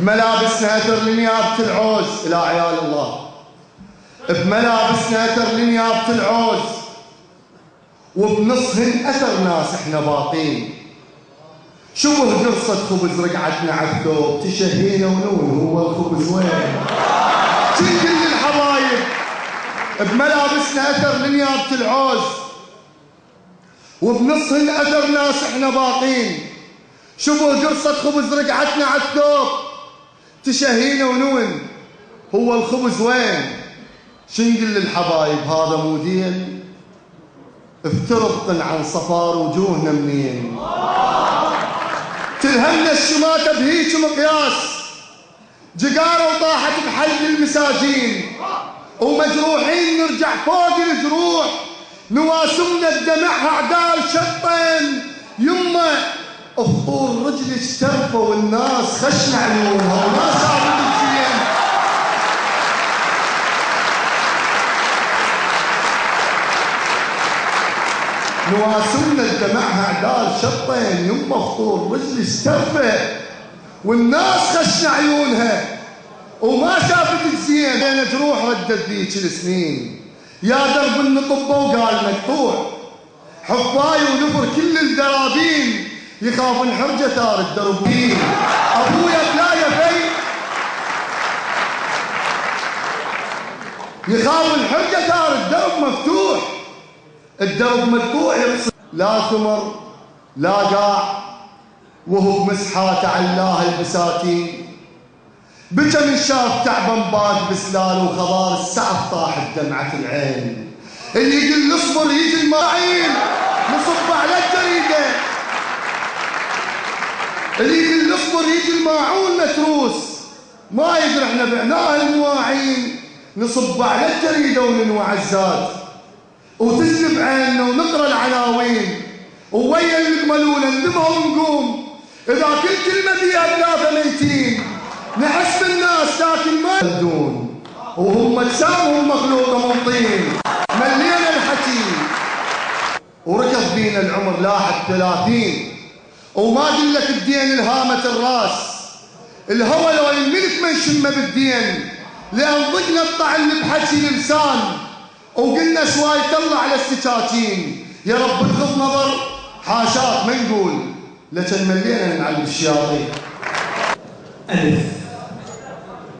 بملابسنا اثر لنيابة العوز الى عيال الله، بملابسنا اثر لنيابة العوز، وبنصهن اثر ناس احنا باطين. شبه قرصة خبز رقعتنا عالثوب، تشهينا ونون هو الخبز وين؟ كل الحبايب بملابسنا اثر لنيابة العوز، وبنصهن اثر ناس احنا باطين. شبه قرصة خبز رقعتنا عالثوب، تشهينا ونون هو الخبز وين؟ شنقل للحبايب هذا مو دين؟ افترض عن صفار وجوهنا منين؟ تلهمنا الشماتة بهيج مقياس، جقارة وطاحت بحلق المساجين، ومجروحين نرجع فوق الجروح، نواسمنا بدمعها عدال شطين. يمه افطور رجلي اشترفه والناس خشن عيونها وما شافت الزين. نواسمنا بدمعها عدال شطين، يمه افطور رجلي اشترفه والناس خشن عيونها وما شافت الزين. بين جروح ردت ذيك السنين، يا درب النطبه وقال مقطوع، حفاي ونفر كل الدرابين، يخاف الحرجة ثار الدربين. ابويا بلايا في يخاف الحرجة ثار الدرب مفتوح، الدرب مفتوح يقصد لا ثمر لا قاع، وهو بمسحات علاه البساتين. بكى من شاف تعبان باد بسلال وخضار السعف طاحت دمعة العين. اللي يقول اصبر يجي الماعين نصب على الجريدة، اللي يقول اصبر يجي الماعون متروس، ما يدري احنا بعناه المواعين. نصب على الجريدة وننوع الزاد، وتسلب عيننا ونقرا العناوين، وويا المقبلون ندمها ونقوم. اذا كل كلمة فيها ثلاثة ميتين، نحس بالناس لكن ما يردون، وهم اجسامهم مخلوقة من طين. ملينا الحكي وركض بينا العمر لاحق 30، وما دلك الدين الهامة الراس. الهوى لو الملك ما نشمه بالدين، لأن ضقنا الطعن بحكي لسان، وقلنا شوي طلع على السكاكين. يا رب بغض نظر حاشاك ما نقول، لكن ملينا نعلم الشياطين. ألف